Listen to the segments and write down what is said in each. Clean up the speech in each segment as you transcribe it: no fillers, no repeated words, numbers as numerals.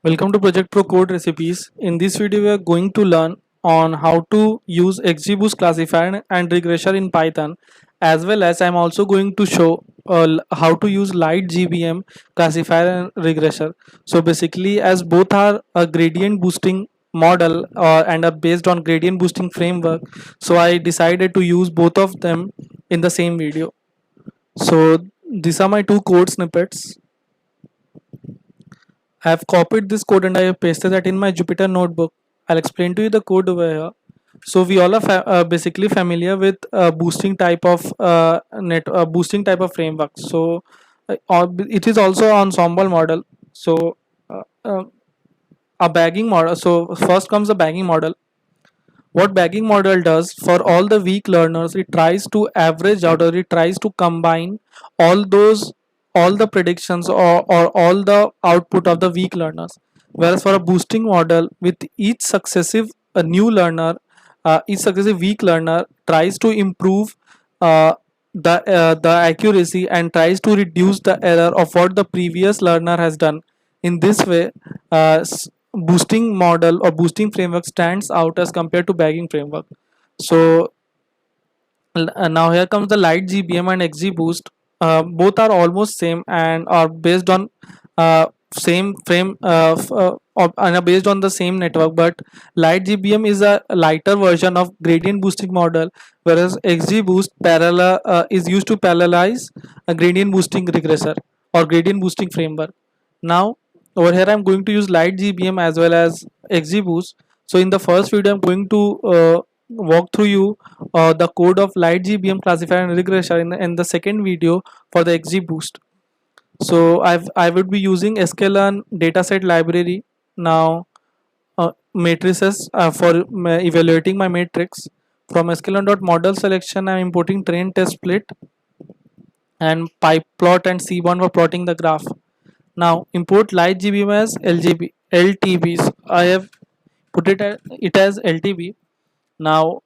Welcome to Project Pro Code Recipes. In this video, we are going to learn on how to use XGBoost classifier and regressor in Python, as well as I'm also going to show how to use Light GBM classifier and regressor. So basically, as both are a gradient boosting model and are based on gradient boosting framework, so I decided to use both of them in the same video. So these are my two code snippets. I have copied this code and I have pasted that in my Jupyter notebook. I'll explain to you the code over here. So we all are basically familiar with boosting type of framework. So it is also ensemble model. So uh, uh, a bagging model. So first comes the bagging model. What bagging model does for all the weak learners, it tries to average out, or it tries to combine all those all the predictions, or all the output of the weak learners. Whereas for a boosting model, with each successive new learner, each successive weak learner tries to improve uh, the accuracy and tries to reduce the error of what the previous learner has done. In this way, boosting model or boosting framework stands out as compared to bagging framework. So now here comes the Light GBM and XGBoost. Both are almost same and are based on same frame and are based on the same network, but Light GBM is a lighter version of gradient boosting model, whereas XGBoost parallel is used to parallelize a gradient boosting regressor or gradient boosting framework. Now over here I'm going to use Light GBM as well as XGBoost. So in the first video I'm going to walk through you the code of Light GBM classifier and regressor in the second video for the XGBoost. So I would be using sklearn dataset library. Now matrices for evaluating my matrix. From sklearn.model selection, I'm importing train test split and pyplot and c1 for plotting the graph. Now import Light GBM as LTBs. I have put it as LTB. Now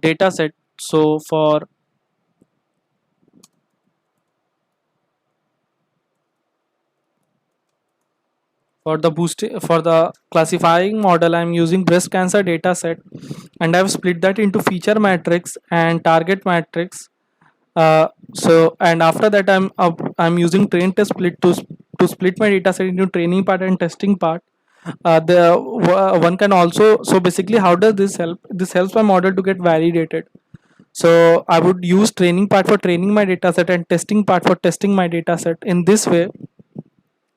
data set. So for the classifying model, I'm using breast cancer data set, and I've split that into feature matrix and target matrix. So and after that I'm using train test split to split my data set into training part and testing part. One can also, so basically how does this help? This helps my model to get validated. So I would use training part for training my data set and testing part for testing my data set. In this way,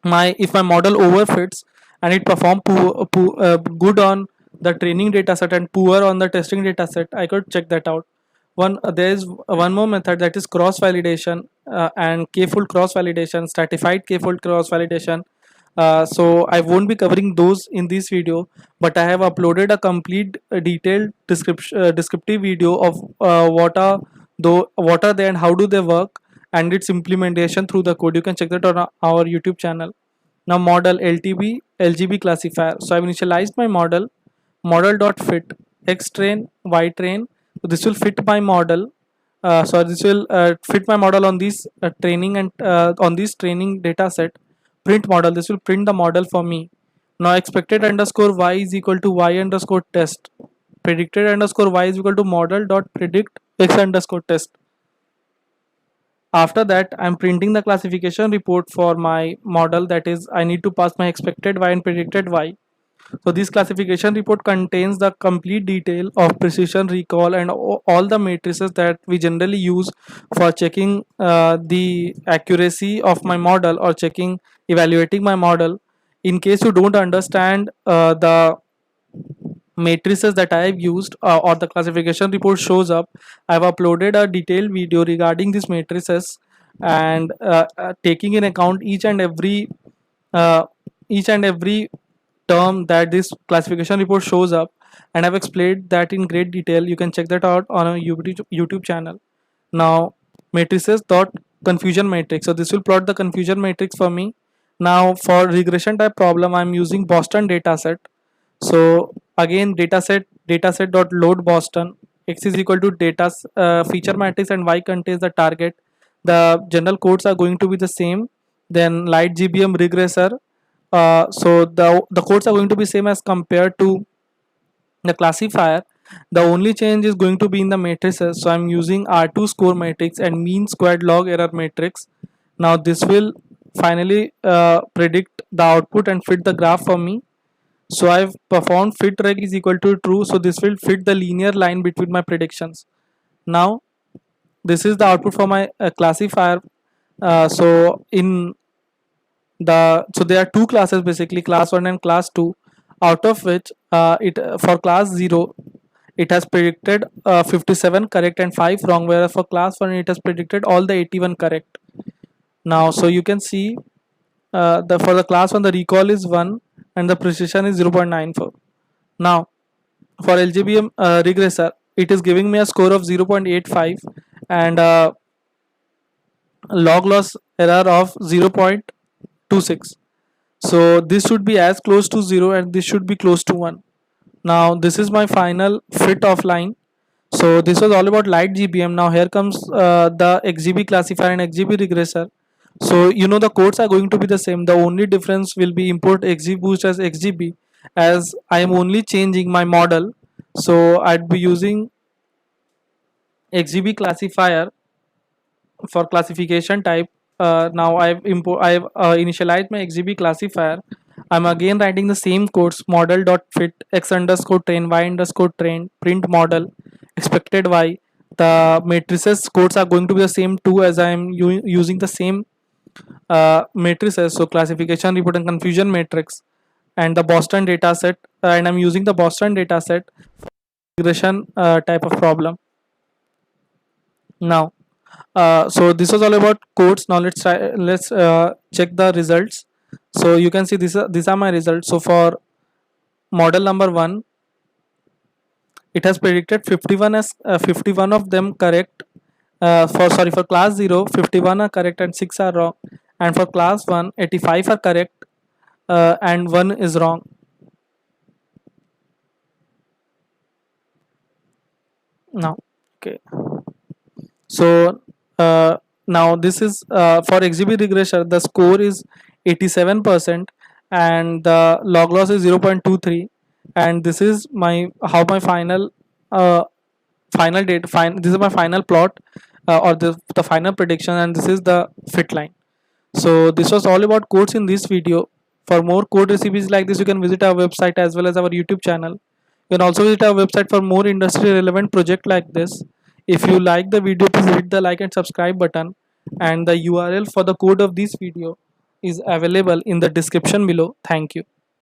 my if my model overfits and it perform good on the training data set and poor on the testing data set, I could check that out. There is one more method, that is cross validation and k-fold cross validation, stratified k-fold cross validation. So I won't be covering those in this video, but I have uploaded a complete detailed descriptive video of what are they and how do they work, and its implementation through the code. You can check that on our YouTube channel. Now model LTB LGB classifier. So I've initialized my model.fit x train y train. So this will fit my model. So this will fit my model on this training and on this training data set. Print model. This will print the model for me. Now expected underscore y is equal to y underscore test. Predicted underscore y is equal to model dot predict x underscore test. After that, I'm printing the classification report for my model, that is I need to pass my expected y and predicted y. So this classification report contains the complete detail of precision recall and all the matrices that we generally use for checking the accuracy of my model or evaluating my model. In case you don't understand the matrices that I have used, or the classification report shows up, I've uploaded a detailed video regarding these matrices and taking in account uh, each and every term that this classification report shows up, and I've explained that in great detail. You can check that out on our YouTube channel. Now matrices dot confusion matrix. So this will plot the confusion matrix for me. Now for regression type problem, I'm using Boston dataset. So again, dataset dot load Boston. X is equal to data feature matrix and y contains the target. The general codes are going to be the same. Then Light GBM regressor, So the codes are going to be same as compared to the classifier. The only change is going to be in the matrices. So I'm using R2 score matrix and mean squared log error matrix. Now this will finally predict the output and fit the graph for me. So I've performed fit reg is equal to true, so this will fit the linear line between my predictions. Now this is the output for my classifier. So in so there are two classes, basically class 1 and class 2, out of which it for class 0 it has predicted 57 correct and 5 wrong, whereas for class 1 it has predicted all the 81 correct. Now so you can see the for the class 1 the recall is 1 and the precision is 0.94. Now for LGBM regressor it is giving me a score of 0.85 and log loss error of 0.26. So this should be as close to 0 and this should be close to 1. Now this is my final fit offline. So this was all about light GBM. Now here comes the XGB classifier and XGB regressor. So you know the codes are going to be the same. The only difference will be import XGBoost as XGB, as I am only changing my model. So I'd be using XGB classifier for classification type. Now I've initialized my XGB classifier. I'm again writing the same codes model dot fit x underscore train y underscore train print model expected y. The matrices codes are going to be the same too, as I am using the same matrices. So classification, report, and confusion matrix, and the Boston data set, and I'm using the Boston data set for regression type of problem. Now so this was all about codes. Now let's check the results. So you can see these are my results. So for model number 1 it has predicted 51 as 51 of them correct. For class 0 51 are correct and 6 are wrong, and for class 1 85 are correct and 1 is wrong. Now okay, so now this is for XGB regressor the score is 87% and the log loss is 0.23, and this is my my final final date this is my final plot or the final prediction, and this is the fit line. So this was all about codes in this video. For more code recipes like this you can visit our website as well as our YouTube channel. You can also visit our website for more industry relevant project like this. If you like the video, please hit the like and subscribe button, and the URL for the code of this video is available in the description below. Thank you.